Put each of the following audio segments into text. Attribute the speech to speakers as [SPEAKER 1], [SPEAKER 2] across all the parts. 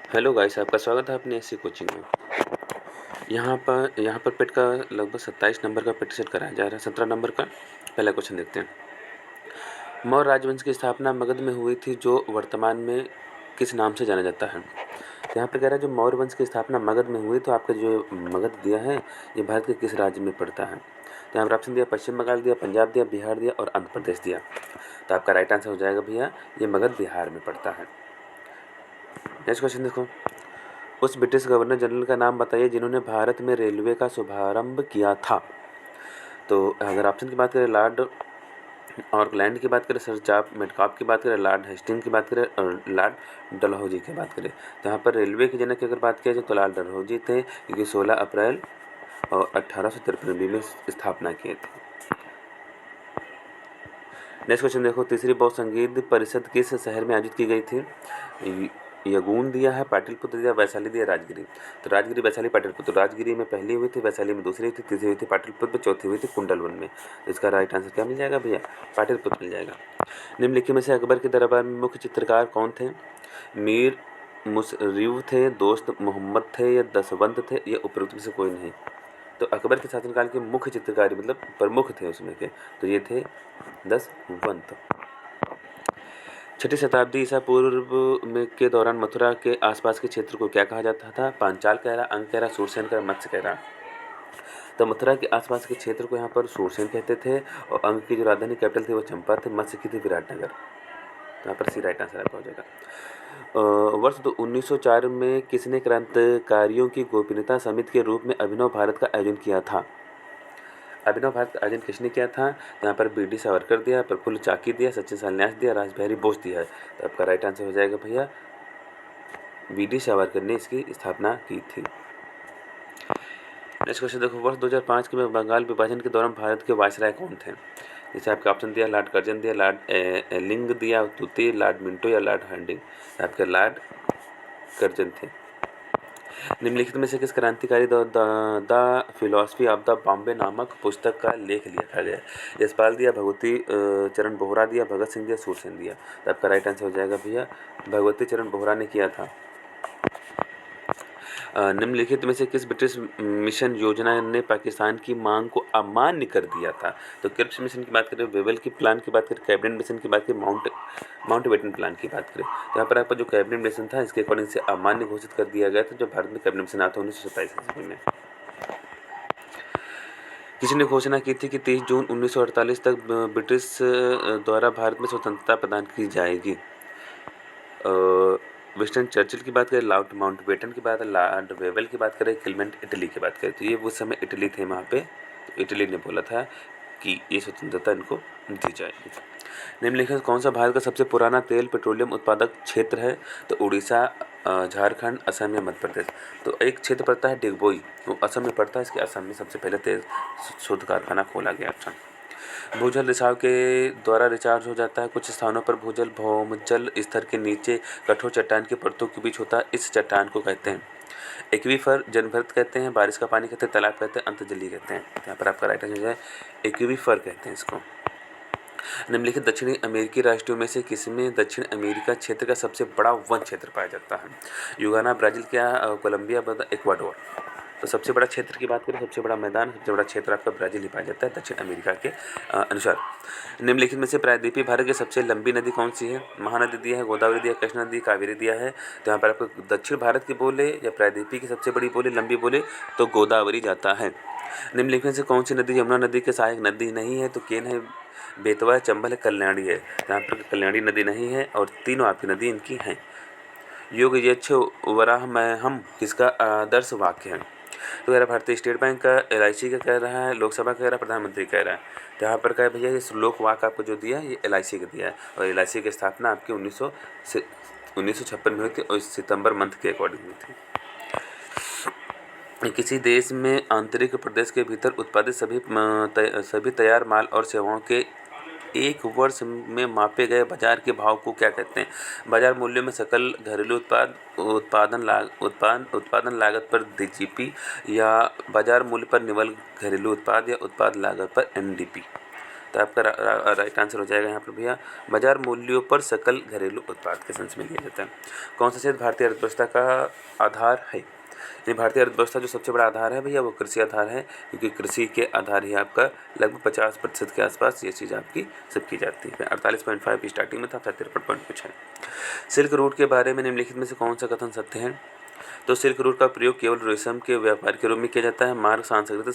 [SPEAKER 1] Hello guys, आपका स्वागत है अपनी ऐसी कोचिंग में। यहाँ पर पेट का लगभग 27 नंबर का पेट सेट कराया जा रहा है। 17 नंबर का पहला क्वेश्चन देखते हैं। मौर्य राजवंश की स्थापना मगध में हुई थी, जो वर्तमान में किस नाम से जाना जाता है। तो यहाँ पर कह रहा है जो मौर्य वंश की स्थापना मगध में हुई, तो आपका जो मगध दिया है ये भारत के किस राज्य में पड़ता है। तो यहाँ पर ऑप्शन दिया पश्चिम बंगाल दिया, पंजाब दिया, बिहार दिया और आंध्र प्रदेश दिया। तो आपका राइट आंसर हो जाएगा भैया, ये मगध बिहार में पड़ता है। नेक्स्ट क्वेश्चन देखो, उस ब्रिटिश गवर्नर जनरल का नाम बताइए जिन्होंने भारत में रेलवे का शुभारंभ किया था। तो अगर ऑप्शन की बात करें, लॉर्ड ऑकलैंड की बात करें, सर चार्ल्स मेटकाफ की बात करें, लॉर्ड हेस्टिंग की बात करें और लॉर्ड डलहौजी की बात करें। तो यहाँ पर रेलवे के जनक की अगर बात किया जाए तो लॉर्ड डलहौजी थे, क्योंकि 16 अप्रैल और 1853 में स्थापना किए थे। नेक्स्ट क्वेश्चन देखो, तीसरी बहु संगीत परिषद किस शहर में आयोजित की गई थी। यगून दिया है, पाटलिपुत्र दिया, वैशाली दिया, राजगिरी। तो राजगिरी, वैशाली, पाटलिपुत्र। राजगिरी में पहली हुई थी, वैशाली में दूसरी हुई थी, तीसरी हुई थी पाटलिपुत्र, चौथी हुई थी कुंडलवन में। तो इसका राइट आंसर क्या मिल जाएगा भैया, पाटलिपुत्र मिल जाएगा। निम्नलिखित में से अकबर के दरबार में मुख्य चित्रकार कौन थे। मीर मुसर्रिफ थे, दोस्त मोहम्मद थे या दसवंत थे, या उपरोक्त में से कोई नहीं। तो अकबर के शासनकाल के मुख्य चित्रकारी मतलब प्रमुख थे उसमें के, तो ये थे दसवंत। 6ठी शताब्दी ईसा पूर्व में के दौरान मथुरा के आसपास के क्षेत्र को क्या कहा जाता था। पांचाल कहरा, अंग कहरा, सूरसेन कहरा, मत्स्य कहरा। तो मथुरा के आसपास के क्षेत्र को यहाँ पर सूरसेन कहते थे, और अंग की जो राजधानी कैपिटल थी वो चंपा थी, मत्स्य की थी विराटनगर। तो यहाँ पर सी राइट आंसर आपका हो जाएगा। वर्ष 1904 में किसने क्रांतिकारियों की गोपनीयता समिति के रूप में अभिनव भारत का आयोजन किया था। अभिनव भारत का आयोजन किसने किया था। यहाँ पर बी.डी. सावरकर दिया, प्रफुल्ल चाकी दिया, सचिन सालन्यास दिया, रासबिहारी बोस दिया है। तो आपका राइट आंसर हो जाएगा भैया, बी.डी. सावरकर ने इसकी स्थापना की थी। नेक्स्ट क्वेश्चन देखो, वर्ष 2005 के बंगाल विभाजन के दौरान भारत के वायसराय कौन थे। जैसे आपका ऑप्शन दिया, लॉर्ड कर्जन दिया, लॉर्ड एलिंग दिया, तुती, लॉर्ड मिंटो या लॉर्ड हर्डिंग। आपके लॉर्ड कर्जन थे। निम्नलिखित में से किस क्रांतिकारी the philosophy of the Bombay नामक पुस्तक का लेख लिखा गया। यशपाल दिया, भगवती चरण बोहरा दिया, भगत सिंह दिया, सूरसेन दिया। तो आपका राइट आंसर हो जाएगा भैया, भगवती चरण बोहरा ने किया था। निम्नलिखित में से किस ब्रिटिश मिशन योजना ने पाकिस्तान की मांग को अमान्य कर दिया था। तो क्रिप्स मिशन की बात करें, वेवल की प्लान की बात करें, कैबिनेट मिशन की बात करें, माउंटबेटन प्लान की बात करें। तो यहाँ पर आपका जो कैबिनेट मिशन था इसके अकॉर्डिंग से अमान्य घोषित कर दिया गया था, जो भारत में कैबिनेट मिशन आता 1927 ईस्वी में। किसी ने घोषणा की थी कि 30 जून 1948 तक ब्रिटिश द्वारा भारत में स्वतंत्रता प्रदान की जाएगी। विंस्टन चर्चिल की बात करें, लॉर्ड माउंटबेटन की बात है, लॉर्ड वेवल की बात करें, क्लेमेंट इटली की बात करें। तो ये उस समय इटली थे वहाँ पे, तो इटली ने बोला था कि ये स्वतंत्रता इनको दी जाएगी। निम्नलिखित कौन सा भारत का सबसे पुराना तेल पेट्रोलियम उत्पादक क्षेत्र है। तो उड़ीसा, झारखंड, असम या मध्य प्रदेश। तो एक क्षेत्र पड़ता है डिगबोई, वो असम में पड़ता है। इसके असम में सबसे पहले तेल शोध कारखाना खोला गया था। भूजल रिसाव के द्वारा रिचार्ज हो जाता है। कुछ स्थानों पर भूजल भौमजल स्तर के नीचे कठोर चट्टान की परतों के बीच होता है। इस चट्टान को कहते हैं एक्वीफर, जनभरत कहते हैं, बारिश का पानी कहते हैं, तालाब कहते हैं, अंतर्जलीय कहते हैं। यहाँ पर आपका राइट आंसर है एक्वीफर कहते हैं इसको। निम्नलिखित दक्षिणी अमेरिकी राष्ट्रों में से किसमें दक्षिण अमेरिका क्षेत्र का सबसे बड़ा वन क्षेत्र पाया जाता है। युगाना, ब्राज़ील, क्या कोलंबिया, इक्वाडोर। तो सबसे बड़ा क्षेत्र की बात करें, सबसे बड़ा मैदान, सबसे बड़ा क्षेत्र आपका ब्राज़ील ही पाया जाता है दक्षिण अमेरिका के अनुसार। निम्नलिखित में से प्रायद्वीपीय भारत की सबसे लंबी नदी कौन सी है। महानदी दिया है, गोदावरी दिया, कृष्णा नदी, कावेरी दिया है। तो यहाँ पर आपको दक्षिण भारत की बोले या प्रायद्वीपीय की सबसे बड़ी बोले लंबी बोले तो गोदावरी जाता है। निम्नलिखित में से कौन सी नदी यमुना नदी के सहायक नदी नहीं है। तो केन है, बेतवा है, चंबल है, कल्याणी है। यहाँ पर कल्याणी नदी नहीं है और तीनों आपकी नदी इनकी हैं। योग यक्ष वराह में हम किसका आदर्श वाक्य है। तो कह रहा भारतीय स्टेट बैंक का, LIC का कह रहा है, लोकसभा कह रहा है, प्रधानमंत्री कह रहा है। तो यहाँ पर क्या भैया, ये श्लोक वाक आपको जो दिया है ये LIC का दिया है, और LIC की स्थापना आपकी 1956 में हुई थी और सितंबर मंथ के अकॉर्डिंग हुई थी। किसी देश में आंतरिक प्रदेश के भीतर उत्पादित सभी तैयार माल और सेवाओं के एक वर्ष में मापे गए बाजार के भाव को क्या कहते हैं। बाजार मूल्य में सकल घरेलू उत्पादन लागत पर DGP, या बाजार मूल्य पर निवल घरेलू उत्पाद, या उत्पाद लागत पर NDP। तो आपका राइट आंसर हो जाएगा यहाँ पर भैया बाजार मूल्यों पर सकल घरेलू उत्पाद के सेंस में लिया जाता है। कौन सा क्षेत्र भारतीय अर्थव्यवस्था का आधार है? यानी भारतीय अर्थव्यवस्था जो सबसे बड़ा आधार है भैया वो कृषि आधार है, क्योंकि कृषि के आधार ही आपका लगभग 50% के आसपास ये चीज़ आपकी सब की जाती है। 48.5 स्टार्टिंग में था, 53 पॉइंट कुछ है। सिल्क रूट के बारे में निम्नलिखित में से कौन सा कथन सत्य है? तो सिल्क रूट का प्रयोग केवल रेशम के व्यापार के रूप में किया जाता है। मार्ग सांस्कृतिक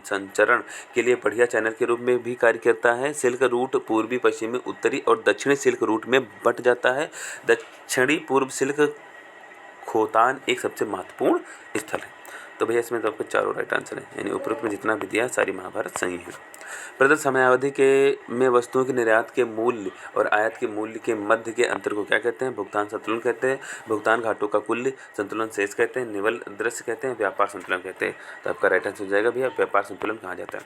[SPEAKER 1] संचरण के लिए बढ़िया चैनल के रूप में भी कार्य करता है। सिल्क रूट पूर्वी, पश्चिमी, उत्तरी और दक्षिणी सिल्क रूट में बंट जाता है। दक्षिणी पूर्व सिल्क खोतान एक सबसे महत्वपूर्ण स्थल है। तो भैया इसमें तो आपके चारों राइट आंसर है, यानी उपरोक्त में जितना भी दिया सारी महाभारत सही है। प्रदत्त समयावधि के में वस्तुओं के निर्यात के मूल्य और आयात के मूल्य के मध्य के अंतर को क्या कहते हैं? भुगतान संतुलन कहते हैं, भुगतान घाटों का कुल संतुलन शेष कहते हैं, निवल दृश्य कहते हैं, व्यापार संतुलन कहते हैं। तो आपका राइट आंसर हो जाएगा भैया व्यापार संतुलन कहा जाता है।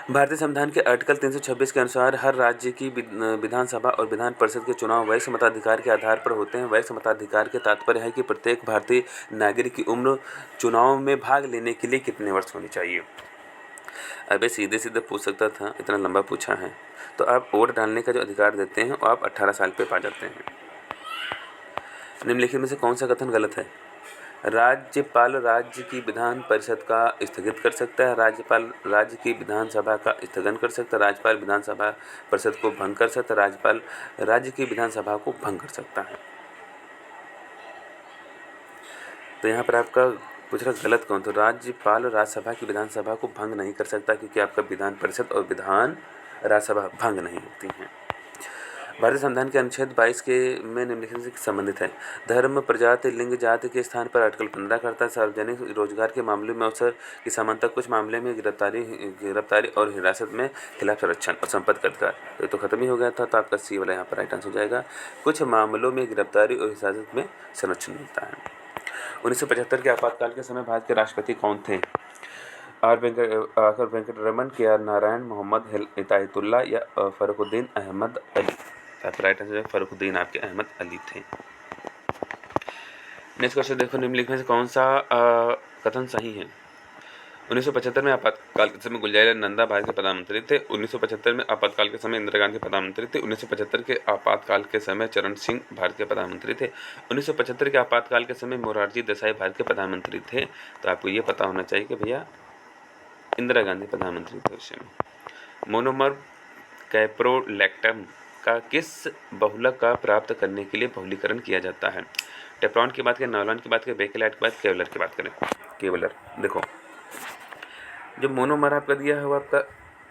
[SPEAKER 1] भारतीय संविधान के आर्टिकल 326 के अनुसार हर राज्य की विधानसभा और विधान परिषद के चुनाव वैश्य मताधिकार के आधार पर होते हैं। वैश्य मताधिकार के तात्पर्य है कि प्रत्येक भारतीय नागरिक की उम्र चुनाव में भाग लेने के लिए कितने वर्ष होनी चाहिए। अबे सीधे सीधे पूछ सकता था, इतना लंबा पूछा है। तो आप वोट डालने का जो अधिकार देते हैं वो आप 18 साल पे पा जाते हैं। निम्नलिखित में से कौन सा कथन गलत है? राज्यपाल राज्य की विधान परिषद का स्थगित कर सकता है, राज्यपाल राज्य की विधानसभा का स्थगन कर सकता है, राज्यपाल विधानसभा परिषद को भंग कर सकता है, राज्यपाल राज्य की विधानसभा को भंग कर सकता है। तो यहाँ पर आपका पूछ रहा गलत कौन? तो राज्यपाल राज्यसभा की विधानसभा को भंग नहीं कर सकता, क्योंकि आपका विधान परिषद और विधान राज्यसभा भंग नहीं होती हैं। भारतीय संविधान के अनुच्छेद 22 के में निम्नलिखित से संबंधित है। धर्म, प्रजाति, लिंग, जाति के स्थान पर आर्टिकल 15 करता है। सार्वजनिक रोजगार के मामले में अवसर की समानता, कुछ मामले में गिरफ्तारी और हिरासत में खिलाफ संरक्षण और संपत्ति का अधिकार। तो ये तो खत्म ही हो गया था, तो आपका सी वाला यहाँ पर राइट आंसर हो जाएगा। कुछ मामलों में गिरफ्तारी और हिरासत में संरक्षण मिलता है। 1975 के आपातकाल के समय भारत के राष्ट्रपति कौन थे? आर वेंकटरमन, के आर नारायण, मोहम्मद हिदायतुल्लाह या फरुखुद्दीन अहमद अली। राइट आंसर फरुखुद्दीन आपके अहमद अली थे। नेक्स्ट क्वेश्चन देखो, निम्नलिखित में से कौन सा कथन सही है? 1975 में आपातकाल के समय गुलज़ारिलाल भारत के प्रधानमंत्री थे। 1975 में आपातकाल के समय इंदिरा गांधी प्रधानमंत्री थे। 1975 के आपातकाल के समय चरण सिंह भारत के प्रधानमंत्री थे। 1975 के आपातकाल के समय मोरारजी देसाई भारत के प्रधानमंत्री थे। तो आपको ये पता होना चाहिए कि भैया इंदिरा गांधी प्रधानमंत्री थे उस समय। मोनोमर कैप्रोलैक्टम का किस बहुलक का प्राप्त करने के लिए बहुलीकरण किया जाता है? टेफ्लॉन की बात करें, नायलॉन की बात करें, बेकेलाइट की बात, केवलर की बात करें। केवलर। देखो जो मोनोमर आपका दिया है वो आपका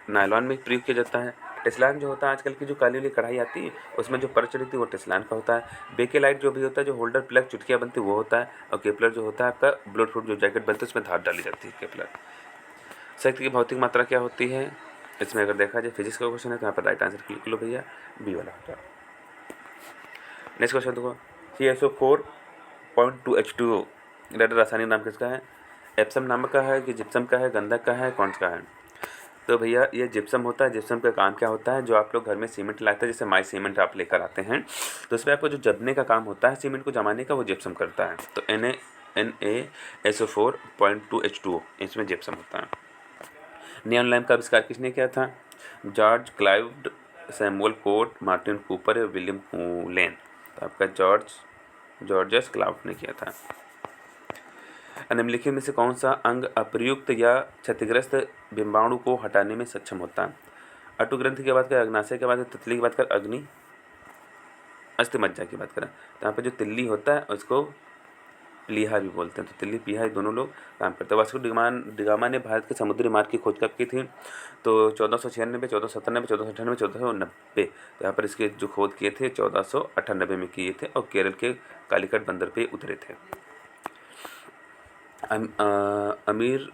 [SPEAKER 1] नायलॉन में प्रयोग किया जाता है। टेस्लान जो होता है, आजकल की जो काली वाली कढ़ाई आती है उसमें जो परत चढ़ी थी वो टेस्लान का होता है। बेकेलाइट जो भी होता है, जो होल्डर प्लग चुटकियाँ बनती है वो होता है। और केपलर जो होता है आपका ब्लड फ्रूट जो जैकेट बनती है उसमें धार डाली जाती है, केपलर। शक्ति की भौतिक मात्रा क्या होती है? इसमें अगर देखा जाए फिजिक्स का क्वेश्चन है तो यहाँ पर राइट आंसर क्लिक लो भैया, बी वाला होता है। नेक्स्ट क्वेश्चन देखो, CSO4.2H2O रासायनिक नाम किसका है? एप्सम नामक का है कि जिप्सम का है, गंधक का है, कौन सा है? तो भैया ये जिप्सम होता है। जिप्सम का काम क्या होता है? जो आप लोग घर में सीमेंट लाते हैं, जैसे माई सीमेंट आप लेकर आते हैं, तो उसमें आपको जो जमने का काम होता है, सीमेंट को जमाने का, वो जिप्सम करता है। तो NaSO4.2H2O इसमें जिप्सम होता है। नियॉन लैम्प का आविष्कार किसने किया था? George Clive, Samuel court, Martin Cooper या विलियम कूलेन। तो आपका जॉर्जस क्लाउड ने किया था। निम्नलिखित में से कौन सा अंग अप्रयुक्त या क्षतिग्रस्त बिंबाणु को हटाने में सक्षम होता है? अटुग्रंथि की बात करें, अग्नाशय की बात करें, तितली की बात करें, अग्नि अस्थिमज्जा की बात करें। तो यहाँ पर जो तिल्ली होता है उसको प्लीहा भी बोलते हैं। तो तिल्ली प्लीहा दोनों लोग काम करते हैं। वास्को डिगामा ने भारत के समुद्री मार्ग की खोज कब की थी? तो 1496, 1497, 1498, 1490। तो यहाँ पर इसके जो खोज किए थे 1498 में किए थे और केरल के कालीकट बंदर पे उतरे थे। अमीर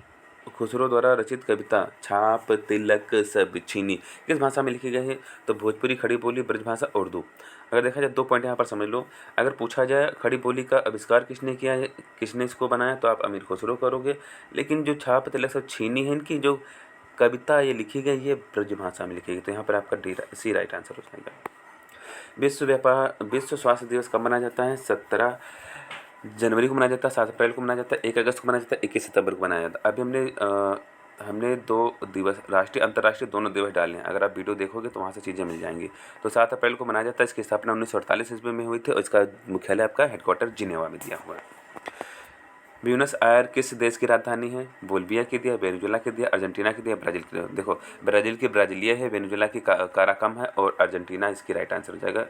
[SPEAKER 1] खुसरो द्वारा रचित कविता छाप तिलक सब छीनी किस भाषा में लिखी गई है? तो भोजपुरी, खड़ी बोली, ब्रजभाषा, उर्दू। अगर देखा जाए 2 पॉइंट यहाँ पर समझ लो। अगर पूछा जाए खड़ी बोली का आविष्कार किसने किया है, किसने इसको बनाया, तो आप अमीर खुसरो करोगे। लेकिन जो छाप तिलक सब छीनी है, इनकी जो कविता ये लिखी गई है ब्रजभाषा में लिखी गई। तो यहाँ पर आपका सी राइट आंसर हो जाएगा। विश्व स्वास्थ्य दिवस कब मनाया जाता है? 17 जनवरी को मनाया जाता है, 7 अप्रैल को मनाया जाता है, 1 अगस्त को मनाया जाता है, 21 सितंबर को मनाया जाता है। अभी हमने हमने 2 दिवस राष्ट्रीय अंतर्राष्ट्रीय दोनों दिवस डाले हैं। अगर आप वीडियो देखोगे तो वहाँ से चीज़ें मिल जाएंगी। तो 7 अप्रैल को मनाया जाता है। इसकी स्थापना 1948 ईस्वी में हुई थी और इसका मुख्यालय आपका हेडक्वार्टर जिनेवा में दिया हुआ है। ब्यूनस आयर किस देश की राजधानी है? बोल्विया की दिया, वेनेजुएला की दिया, अर्जेंटीना की दिया, ब्राज़ील की दिया। देखो, ब्राज़ील की ब्राज़ीलिया है, वेनेजुएला की काराकम है और अर्जेंटीना इसकी राइट आंसर हो जाएगा।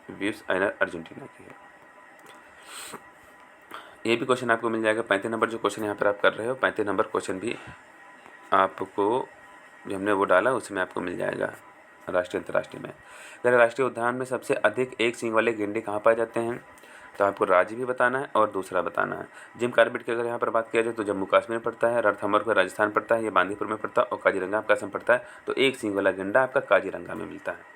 [SPEAKER 1] ब्यूनस आयर अर्जेंटीना की है। ये भी क्वेश्चन आपको मिल जाएगा। 35 नंबर जो क्वेश्चन यहाँ पर आप कर रहे हो, 35 नंबर क्वेश्चन भी आपको जो हमने वो डाला उसमें आपको मिल जाएगा राष्ट्रीय अंतर्राष्ट्रीय में। अगर राष्ट्रीय उद्यान में सबसे अधिक एक सींग वाले गेंडे कहाँ पाए जाते हैं, तो आपको राज्य भी बताना है और दूसरा बताना है। जिम कार्बेट की अगर यहाँ पर बात किया जाए तो जम्मू कश्मीर में पड़ता है, रणथंभौर का राजस्थान पड़ता है, ये बांदीपुर में पड़ता है और काजीरंगा आपका असम पड़ता है। तो एक सींग वाला गेंडा आपका काजीरंगा में मिलता है।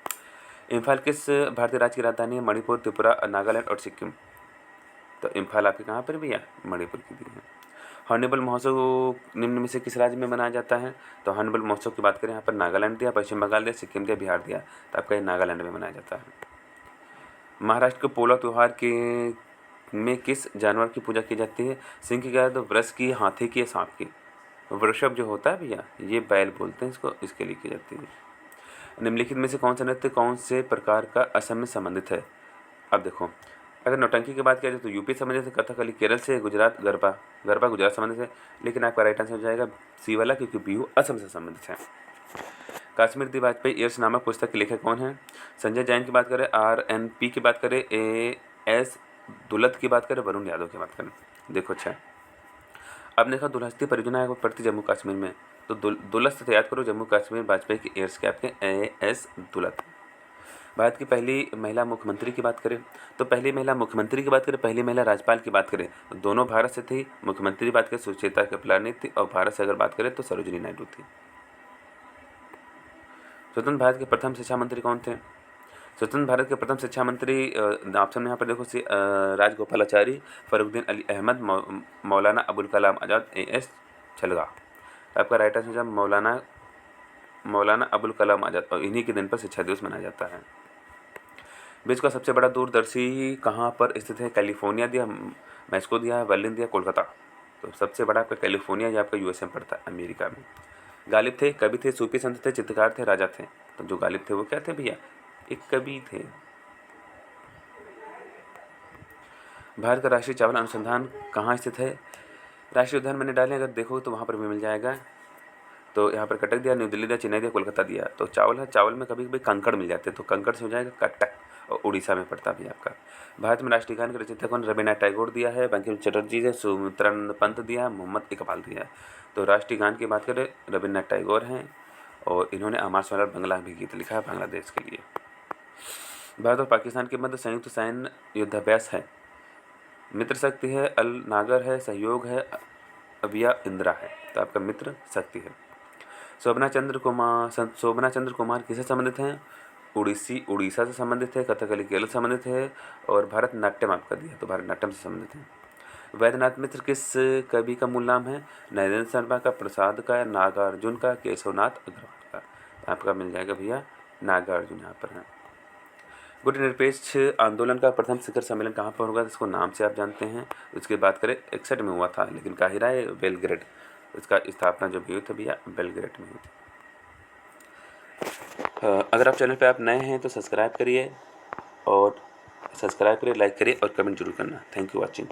[SPEAKER 1] इम्फाल किस भारतीय राज्य की राजधानी है? मणिपुर, त्रिपुरा, नागालैंड और सिक्किम। तो इम्फाल आपके कहाँ पर भी है? मणिपुर की भी है। हॉर्नबिल महोत्सव निम्न में से किस राज्य में मनाया जाता है? तो हॉर्नबिल महोत्सव की बात करें यहाँ पर नागालैंड दिया, पश्चिम बंगाल दिया, सिक्किम दिया, बिहार दिया। तो आपका ये नागालैंड में मनाया जाता है। महाराष्ट्र के पोला त्यौहार के में किस जानवर की पूजा की जाती है? सिंह की, गाय, तो वृष की, हाथी की या सांप की? वृषभ जो होता है भैया, ये बैल बोलते हैं इसको, इसके लिए की जाती है। निम्नलिखित में से कौन सा नृत्य कौन से प्रकार का असम में संबंधित है? अब देखो, अगर नौटंकी की बात किया जाए तो यूपी संबंधित है, कथकली केरल से, गुजरात गरबा गरबा गुजरात संबंधित है। लेकिन आपका राइट आंसर हो जाएगा सी वाला, क्योंकि बिहू असम से संबंधित है। काश्मीर दी वाजपेयी ईयर्स नामक पुस्तक के लेखक कौन है? संजय जैन की बात करें, RNP की बात करें, AS दुलत की बात करें, वरुण यादव की बात करें। देखो अच्छा, अब देखा दुलहस्ती परियोजना पड़ती जम्मू कश्मीर में, तो दुलस्त याद करो जम्मू कश्मीर वाजपेयी की ईयर्स के आपके AS दुलत। भारत की पहली महिला मुख्यमंत्री की बात करें तो पहली महिला मुख्यमंत्री की बात करें, पहली महिला राज्यपाल की बात करें तो दोनों भारत से थी। मुख्यमंत्री की बात करें सुचेता कृपलानी थी और भारत से अगर बात करें तो सरोजिनी नायडू थी। स्वतंत्र भारत के प्रथम शिक्षा मंत्री कौन थे? स्वतंत्र भारत के प्रथम शिक्षा मंत्री ऑप्शन में यहाँ पर देखो राजगोपालाचारी, फरुखुद्दीन अली अहमद, मौलाना अबुल कलाम आज़ाद, AS छलगा। आपका राइट आंसर मौलाना अबुल कलाम आज़ाद, और इन्हीं के दिन पर शिक्षा दिवस मनाया जाता है। विश्व का सबसे बड़ा दूरदर्शी कहाँ पर स्थित है? कैलिफोर्निया दिया, मैस्को दिया, बर्लिन दिया, कोलकाता। तो सबसे बड़ा आपका कैलिफोर्निया, ये आपका USA में पड़ता है, अमेरिका में। गालिब थे, कवि थे, सूफी संत थे, चित्रकार थे, राजा थे? तो जो गालिब थे वो क्या थे भैया? एक कवि थे। भारत का राष्ट्रीय चावल अनुसंधान कहाँ स्थित है? राष्ट्रीय उद्यान मैंने डाले, अगर देखो तो वहाँ पर भी मिल जाएगा। तो यहाँ पर कटक दिया, न्यू दिल्ली दिया, चेन्नई दिया, कोलकाता दिया। तो चावल है, चावल में कभी कभी कंकड़ मिल जाते हैं, तो कंकड़ से हो जाएगा कटक, और उड़ीसा में पड़ता भी आपका। भारत में राष्ट्रीय गान के रचयिता कौन? रवीन्द्रनाथ टैगोर दिया है, बंकिम चटर्जी है, सुमित्रानंद पंत दिया है, मोहम्मद इकबाल दिया है। तो राष्ट्रीय गान की बात करें रवीन्द्रनाथ टैगोर हैं, और इन्होंने अमर सोनार बंगला भी गीत लिखा है बांग्लादेश के लिए। भारत और पाकिस्तान के मध्य संयुक्त सैन्य युद्धाभ्यास है। मित्र शक्ति है, अल नागर है, सहयोग है, अभिया इंदिरा है। तो आपका मित्र शक्ति है। शोभना चंद्र कुमार किससे संबंधित हैं? उड़ीसा से संबंधित है, कथकली केरल से संबंधित है, और भारतनाट्यम आपका दिया तो भारतनाट्यम से संबंधित है। वैद्यनाथ मित्र किस कवि का मूल नाम है? नरेंद्र शर्मा का, प्रसाद का, नागार्जुन का, केशवनाथ अग्रवाल का? आपका मिल जाएगा भैया नागार्जुन यहाँ पर है। गुटनिरपेक्ष आंदोलन का प्रथम शिखर सम्मेलन कहाँ पर होगा? इसको नाम से आप जानते हैं। उसकी बात करें 61 में हुआ था, लेकिन काहिरा बेलग्रेड, इसका स्थापना जो भी हुई थी भैया बेलग्रेड में हुई थी। अगर आप चैनल पे आप नए हैं तो सब्सक्राइब करिए, लाइक करिए और कमेंट जरूर करना। Thank you watching.